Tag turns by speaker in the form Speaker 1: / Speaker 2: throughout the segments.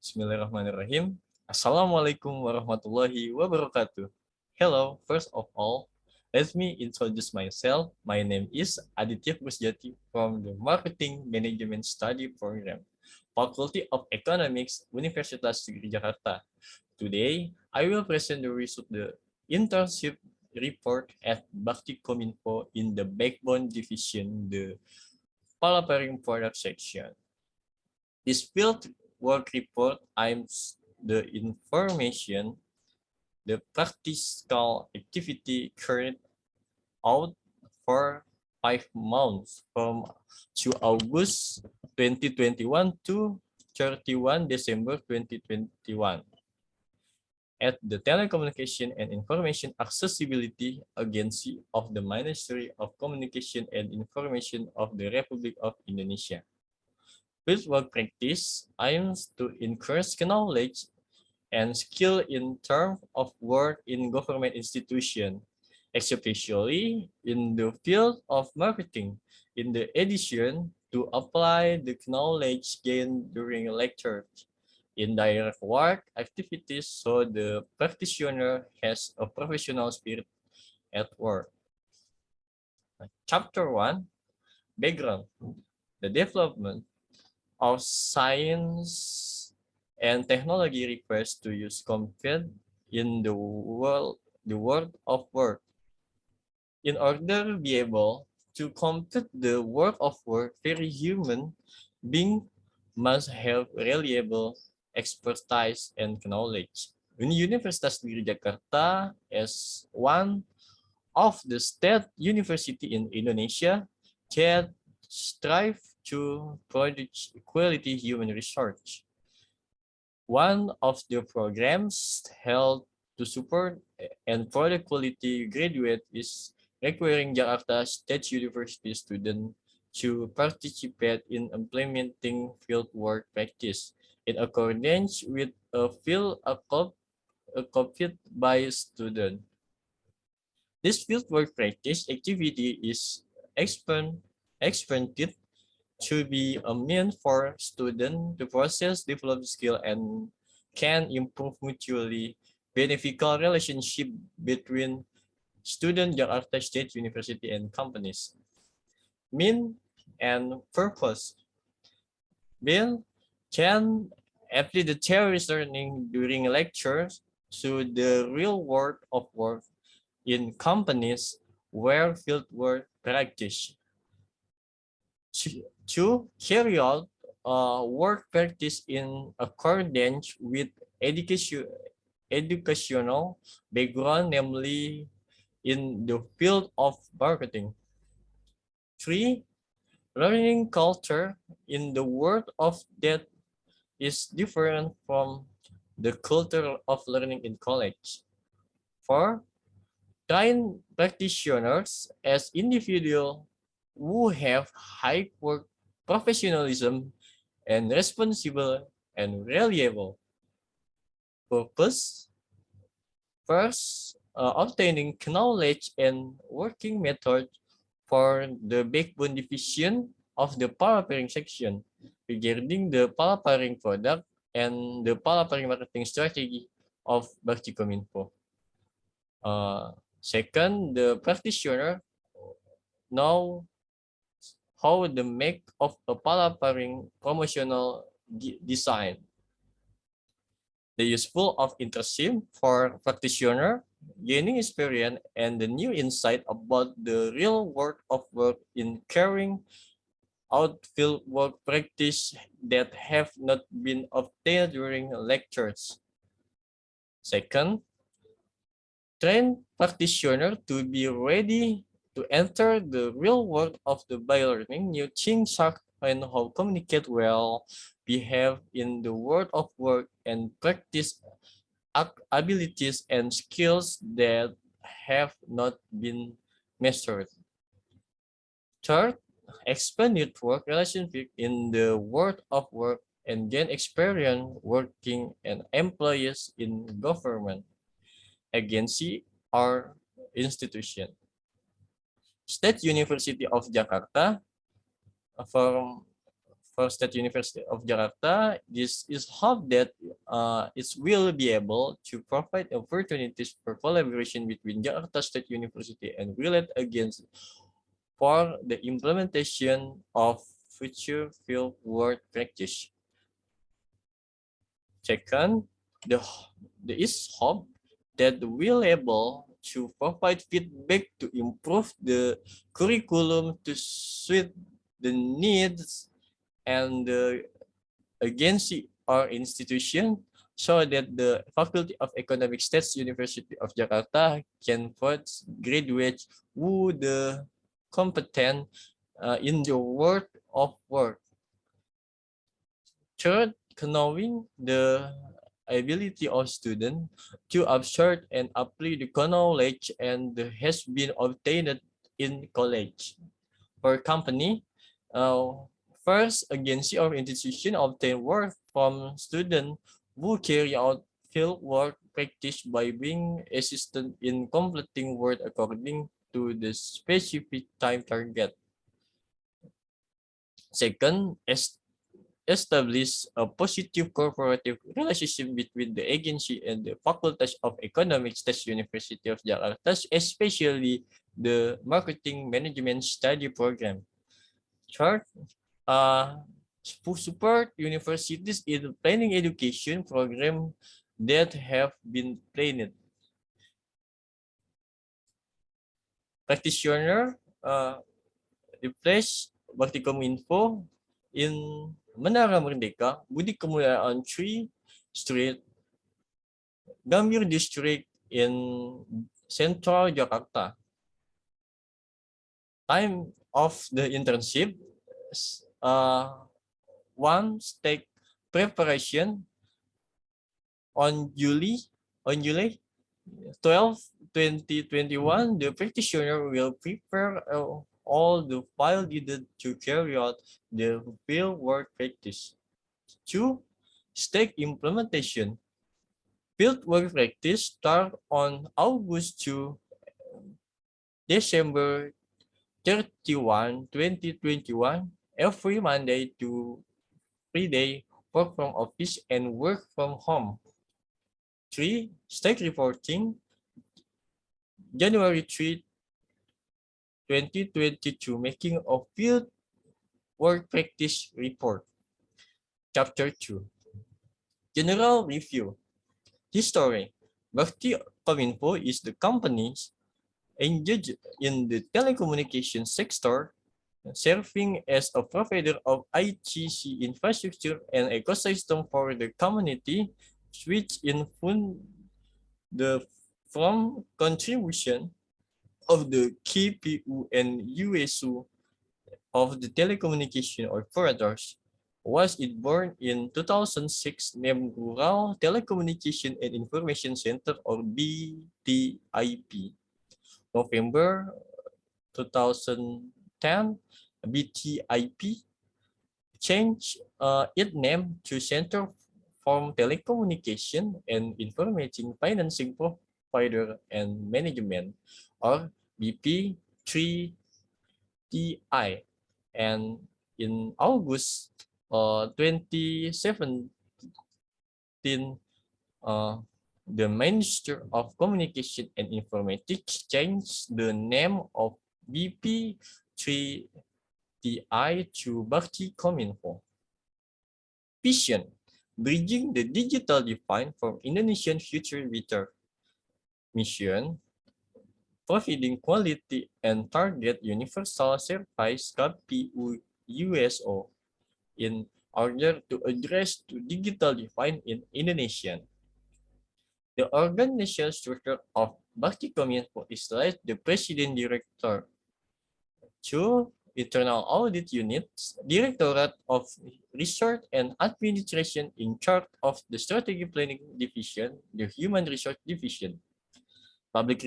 Speaker 1: Bismillahirrahmanirrahim. Assalamualaikum warahmatullahi wabarakatuh. Hello, first of all, let me introduce myself. My name is Aditya Pusjati from the Marketing Management Study Program, Faculty of Economics, Universitas Negeri Jakarta. Today, I will present the result of the internship report at Bakti Kominfo in the Backbone Division, the Palaparing Product section. This field work report aims the information, the practical activity carried out for 5 months from 2 August 2021 to 31 December 2021 at the Telecommunication and Information Accessibility Agency of the Ministry of Communication and Information of the Republic of Indonesia. Fieldwork practice aims to increase knowledge and skill in terms of work in government institutions, especially in the field of marketing. In the addition, to apply the knowledge gained during lectures in direct work activities so the practitioner has a professional spirit at work. Chapter 1, Background. The development of science and technology requires to use computer in the world of work. In order to be able to complete the work of work, very human being must have reliable expertise and knowledge. Universitas Negeri Jakarta is one of the state university in Indonesia that strive to produce quality human research. One of the programs held to support and product quality graduate is requiring Jakarta State University students to participate in implementing fieldwork practice in accordance with a field accompanied by student. This fieldwork practice activity is expanded to be a means for students to process, develop skill, and can improve mutually beneficial relationship between student Jakarta State University and companies. Mean and purpose. Bill can apply the theory learning during lectures to the real world of work in companies where fieldwork practice. To carry out work practice in accordance with educational background, namely in the field of marketing. 3. Learning culture in the world of that is different from the culture of learning in college. 4. Train practitioners as individuals who have high work professionalism and responsible and reliable purpose. First, obtaining knowledge and working method for the backbone division of the palaparing section regarding the palaparing product and the palaparing marketing strategy of Bakti Kominfo. Second, the practitioner know how the make of a palaparing promotional design. The useful of internship for practitioner, gaining experience and the new insight about the real world of work in carrying out field work practice that have not been obtained during lectures. Second, train practitioner to be ready to enter the real world of the by learning new things and how communicate well, behave in the world of work, and practice abilities and skills that have not been mastered. Third, expand network relationship in the world of work and gain experience working and employees in government, agency, or institution. State University of Jakarta from for State University of Jakarta, this is hope that it will be able to provide opportunities for collaboration between Jakarta State University and relate against for the implementation of future field work practice. Second, there is hope that we'll able to provide feedback to improve the curriculum to suit the needs and the agency or institution so that the Faculty of Economic States University of Jakarta can put graduates who the competent in the world of work. Third, knowing the ability of students to absorb and apply the knowledge and has been obtained in college. For company, first agency or institution obtain work from students who carry out field work practice by being assistant in completing work according to the specific time target. Second, establish a positive cooperative relationship between the agency and the faculties of economics State University of Jakarta, especially the marketing management study program. Third, support universities in planning education program that have been planned. Practitioner replace Bakti-Kominfo in Menara Merdeka, Budi Kemuliaan 3 Street, Gambir District in Central Jakarta. Time of the internship, one take preparation on July 12, 2021. The practitioner will prepare all the file needed to carry out the field work practice. 2. Stake implementation. Field work practice start on August 2, December 31, 2021, every Monday to Friday, work from office and work from home. 3. Stake reporting. January 3, 2022, making a field work practice report. Chapter 2. General review. History. Bakti-Kominfo is the company's engaged in the telecommunications sector, serving as a provider of ICC infrastructure and ecosystem for the community, which infund the from contribution of the KPU and USU of the telecommunication operators. Was it born in 2006 named Rural Telecommunication and Information Center or BTIP. November 2010, BTIP changed its name to Center for Telecommunication and Information Financing Provider and Management or BP3TI. And in August 2017, the Minister of Communication and Informatics changed the name of BP3TI to Bakti-Kominfo. Vision, bridging the digital divide for Indonesian future with mission, providing quality and target universal service KPU USO in order to address the digital divide in Indonesia. The organizational structure of Bakti-Kominfo is like the President Director, 2 internal audit units, Directorate of Research and Administration in charge of the Strategy Planning Division, the Human Resource Division, Public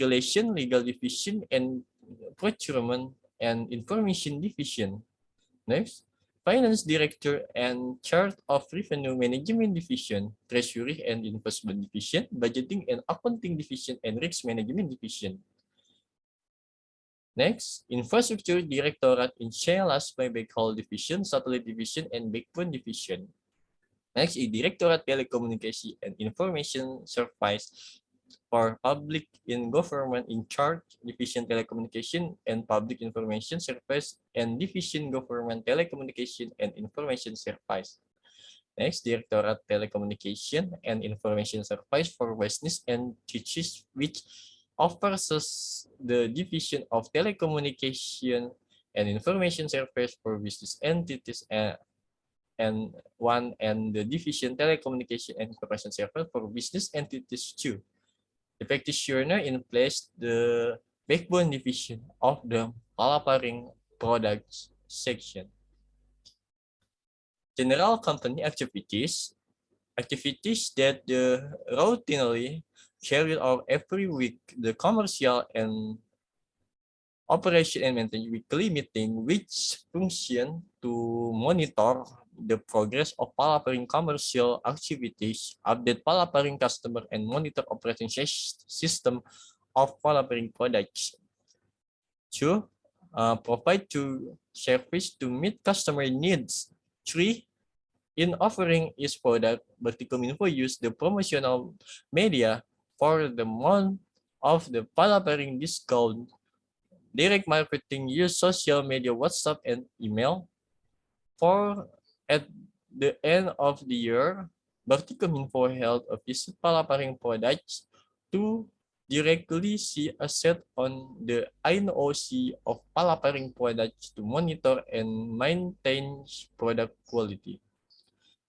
Speaker 1: Relation, Legal Division, and Procurement and Information Division. Next, Finance Director and Charge of Revenue Management Division, Treasury and Investment Division, Budgeting and Accounting Division, and Risk Management Division. Next, Infrastructure Directorate in CLAS by Backhaul Division, Satellite Division, and Backbone Division. Next is Directorate Telecommunication and Information Service for Public in Government in Charge, Division Telecommunication and Public Information Service, and Division Government Telecommunication and Information Service. Next, Directorate Telecommunication and Information Service for Business Entities, which offers the Division of Telecommunication and Information Service for Business Entities and the Division Telecommunication and Information Service for Business Entities 2. The practitioner in place the backbone division of the Palaparing products section. General company activities that routinely carried out every week. The commercial and operation and maintenance weekly meeting, which function to monitor the progress of Palaparing commercial activities, update Palaparing customer, and monitor operating system of Palaparing products. 2. Provide service to meet customer needs. 3. In offering its product, Bakti.Kominfo use the promotional media for the month of the Palaparing discount. Direct marketing use social media, WhatsApp, and email. 4. At the end of the year, Bakti.Kominfo held a visit Palaparing products to directly see a set on the INOC of Palaparing products to monitor and maintain product quality.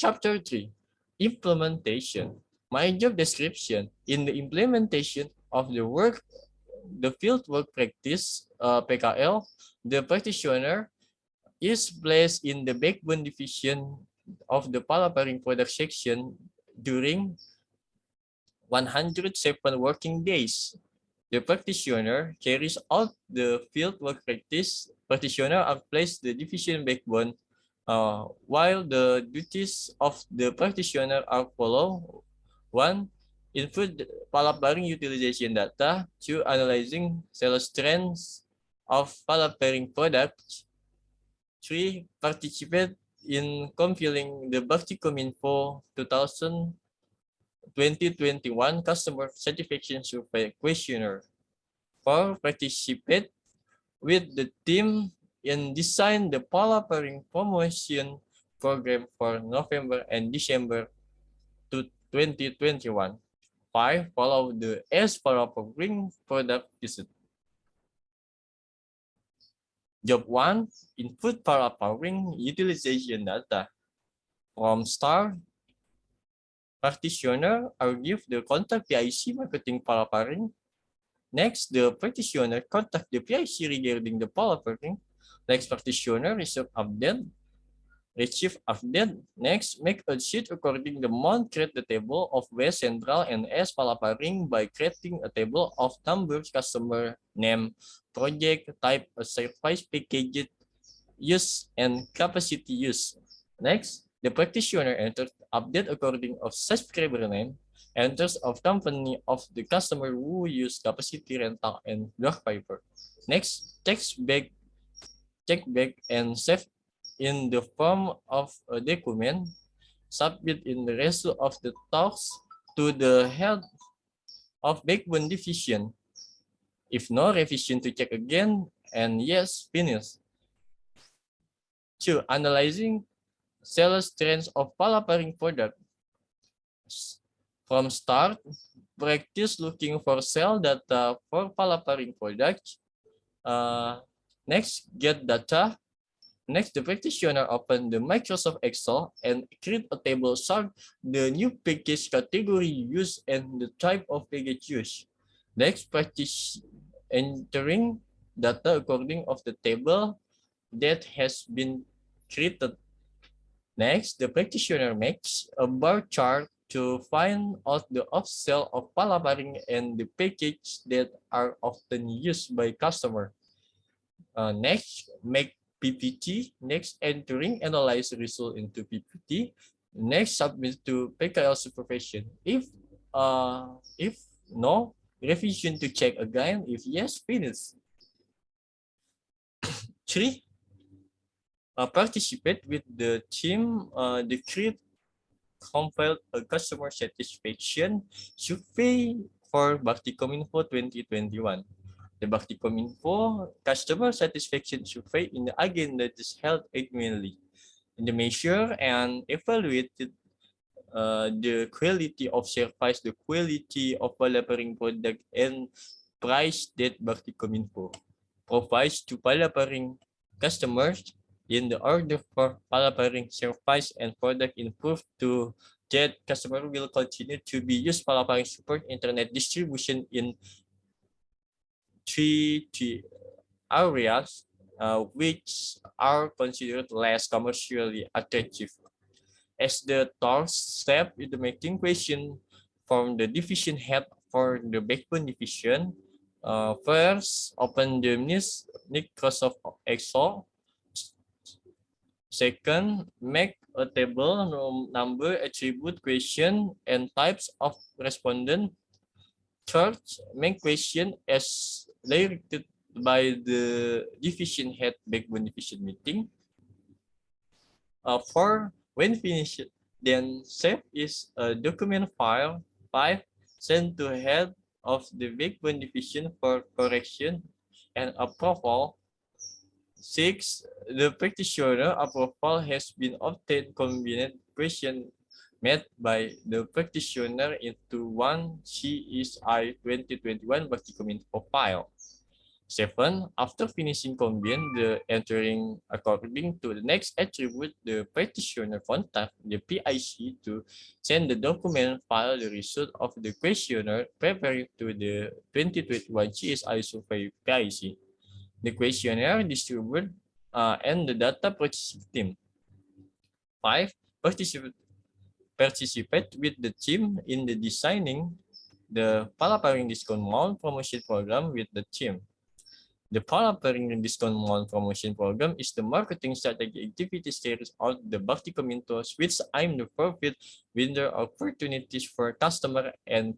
Speaker 1: Chapter 3. Implementation. My job description. In the implementation of the field work practice, PKL, the practitioner is placed in the backbone division of the Palaparing product section during 107 working days. The practitioner carries out the field work practice. Practitioner are placed the division backbone while the duties of the practitioner are follow. 1. Input Palaparing utilization data. 2. Analyzing sales trends of Palaparing products. 3. Participate in compiling the Bakti.Kominfo 2021 Customer Satisfaction Survey Questionnaire. 4. Participate with the team in design the Palaparing promotion program for November and December 2021. 5. Follow the Palaparing product visit. Job 1. Input Palaparing utilization data. From start, practitioner are give the contact PIC marketing Palaparing. Next, the practitioner contact the PIC regarding the Palaparing. Next, practitioner receive update. Next, make a sheet according the month. Create the table of West Central and S Palaparing by creating a table of numbers, customer name, project type, a service package use, and capacity use. Next, the practitioner enters update according of subscriber name, enters of company of the customer who use capacity rental and dark fiber. Next, check back and save in the form of a document, submit in the result of the talks to the head of backbone division. If no, revision to check again, and yes, finish. 2. Analyzing sales trends of Palaparing product. From start, practice looking for sale data for Palaparing products. Next, get data. Next, the practitioner open the Microsoft Excel and create a table showing the new package category used and the type of package used. Next, practice entering data according of the table that has been created. Next, the practitioner makes a bar chart to find out the upsell of Palaparing and the package that are often used by customer. Next, make PPT. Next, entering analyze result into PPT. Next, submit to PKL supervision. If no, revision to check again. If yes, finish. 3. Participate with the team. The create compiled a customer satisfaction survey for Baktikominfo 2021. The Baktikominfo customer satisfaction survey in the agenda is held annually. In the measure and evaluated the quality of service, the quality of delivering product, and price that Baktikominfo provides to delivering customers in the order for delivering service and product improved to that customer will continue to be used delivering support internet distribution in 3 areas which are considered less commercially attractive. As the third step in the making question from the division head for the backbone division, first open the Microsoft Excel. Second, make a table number, attribute, question, and types of respondent. Third, make question as directed by the division head backbone division meeting. For when finished, then save is a document file. 5. Send to head of the backbone division for correction and approval. 6. The practitioner approval has been obtained. Combined question made by the practitioner into one CSI 2021 Baktikominfo file. 7. After finishing combine the entering according to the next attribute, the practitioner contact the PIC to send the document file the result of the questionnaire prepared to the 2021 CSI survey PIC. The questionnaire distributed and the data processing team. 5. Participate with the team in the designing the Palaparing discount mall promotion program with the team. The Palaparing discount mall promotion program is the marketing strategy activities carries out the Baktikominfo, which aim to provide window opportunities for customer and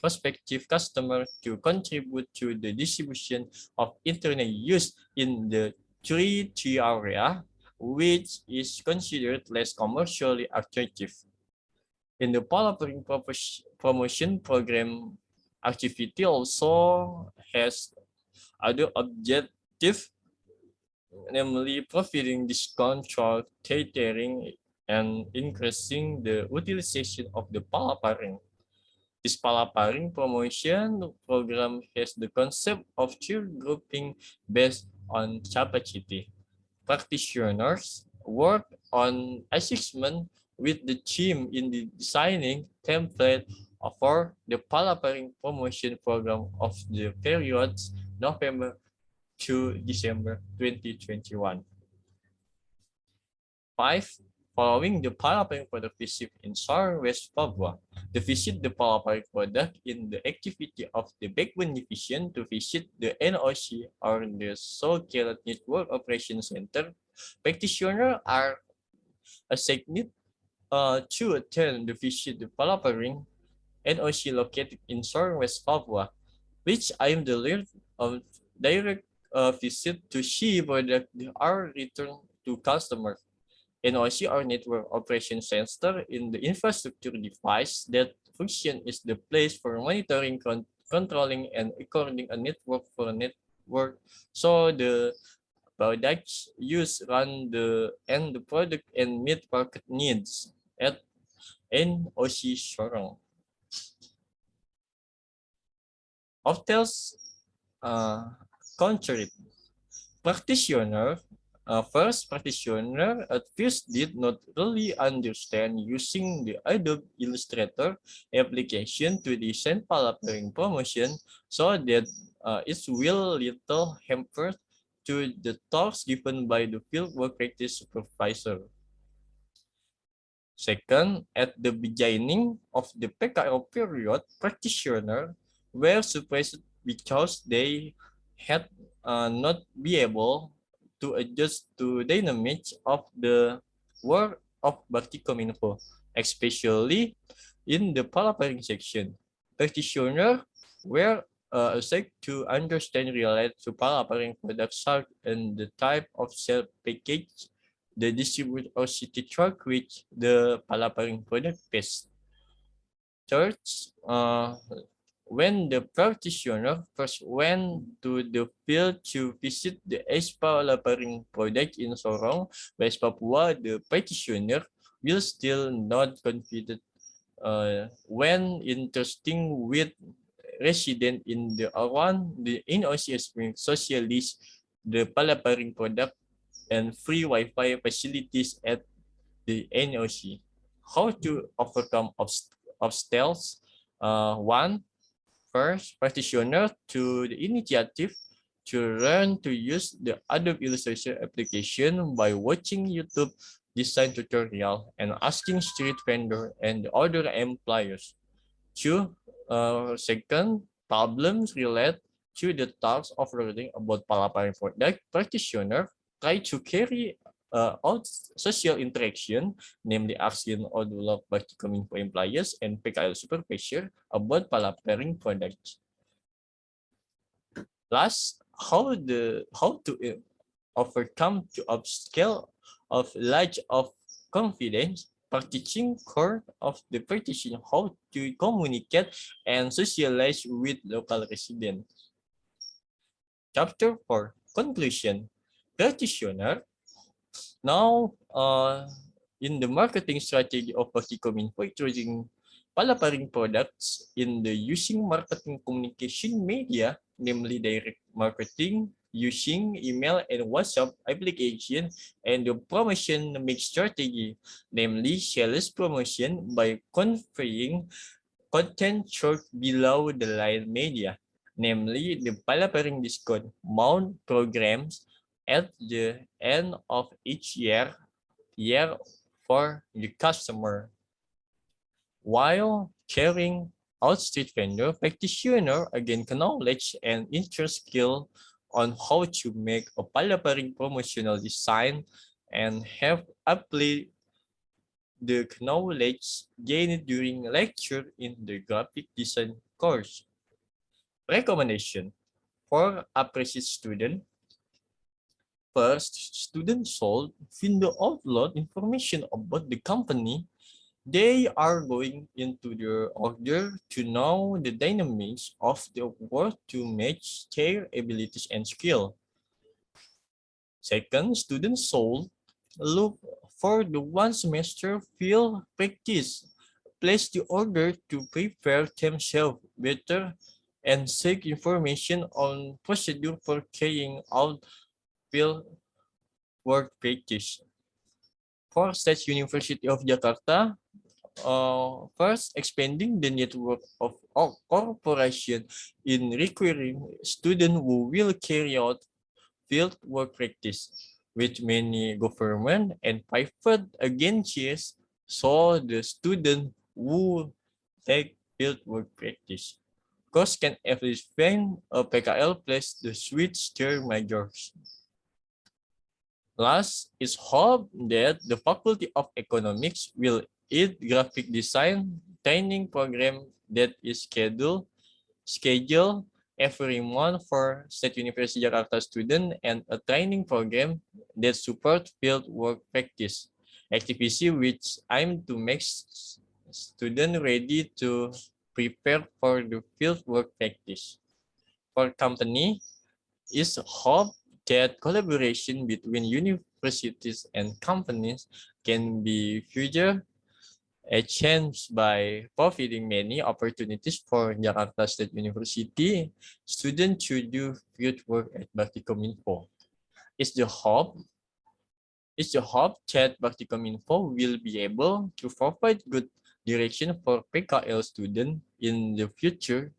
Speaker 1: prospective customer to contribute to the distribution of internet use in the 3G area, which is considered less commercially attractive. In the Palaparing promotion program, activity also has other objective, namely providing discount for catering and increasing the utilization of the Palaparing. This Palaparing promotion program has the concept of tier grouping based on capacity. Practitioners work on assessment with the team in the designing template for the Palaparing promotion program of the periods November to December 2021. 5. Following the Palaparing product visit in Sorong West Papua, to visit the Palaparing product in the activity of the backbone division to visit the NOC or the so-called Network Operation Center, practitioners are assigned to attend the visit the Palaparing NOC located in Sorong West Papua, which I am the lead of direct visit to see product are returned to customers. NOC or Network Operation Center in the infrastructure device that function is the place for monitoring, controlling, and recording a network for network. So the products use run the product and meet market needs at NOC Sorong. Hotels contrary. Practitioner first practitioner at first did not really understand using the Adobe Illustrator application to design Palaparing promotion, so that it will little hamper to the talks given by the fieldwork practice supervisor. Second, at the beginning of the PKO period, practitioners were surprised because they had not be able to adjust to dynamics of the work of Baktikominfo, especially in the Palaparing section. Practitioners were seek to understand relate to palaparing product site and the type of cell package, the distribute or city truck which the palaparing product is. Third, when the practitioner first went to the field to visit the ESPA palaparing product in Sorong, West Papua, the practitioner will still not confident when interesting with resident in the around the NOC Spring socialist the palaparing product and free Wi-Fi facilities at the NOC. How to overcome obstacles? One, first, practitioner to the initiative to learn to use the Adobe Illustrator application by watching YouTube design tutorial and asking street vendor and other employers. Two, second, problems relate to the task of learning about palaparing product. Practitioner try to carry out social interaction, namely asking or develop by Kominfo employees and PKL supervisor about palaparing products. Last, how to overcome to upscale of large of confidence by teaching core of the practitioner how to communicate and socialize with local residents. Chapter 4, Conclusion. Practitioner now in the marketing strategy of Kominfo introducing palaparing products in the using marketing communication media, namely direct marketing, using email and WhatsApp application, and the promotion mix strategy, namely sales promotion by conveying content short below the line media, namely the palaparing discount mount programs at the end of each year for the customer. While carrying out street vendor, practitioner again knowledge and interest skill on how to make a palaparing promotional design and have applied the knowledge gained during lecture in the graphic design course. Recommendation for appreciate student. First, students should window upload information about the company they are going into their order to know the dynamics of the work to match their abilities and skill. Second, students should look for the one semester field practice. Place the order to prepare themselves better and seek information on procedure for carrying out field work practice. For State University of Jakarta, first expanding the network of corporation in requiring students who will carry out field work practice, with many government and private agencies so the student who take field work practice. Course can explain a PKL place the switch their majors. Last is hope that the Faculty of Economics will add graphic design training program that is scheduled every month for State University Jakarta student and a training program that support field work practice activity which aim to make student ready to prepare for the field work practice. For company, is hope that collaboration between universities and companies can be further changed by providing many opportunities for Jakarta State University students to do field work at Baktikominfo. It's the hope that Baktikominfo will be able to provide good direction for PKL students in the future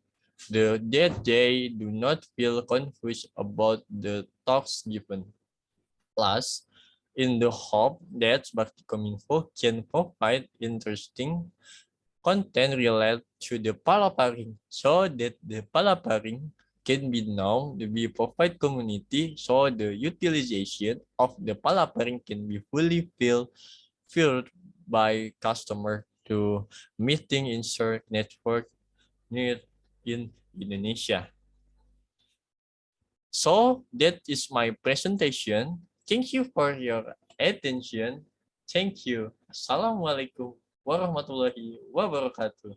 Speaker 1: that they do not feel confused about the talks given. Plus, in the hope that Baktikominfo can provide interesting content related to the palaparing so that the palaparing can be known to be provide community so the utilization of the palaparing can be fully filled by customer to meeting insert network need in Indonesia. So that is my presentation. Thank you for your attention. Thank you. Assalamualaikum warahmatullahi wabarakatuh.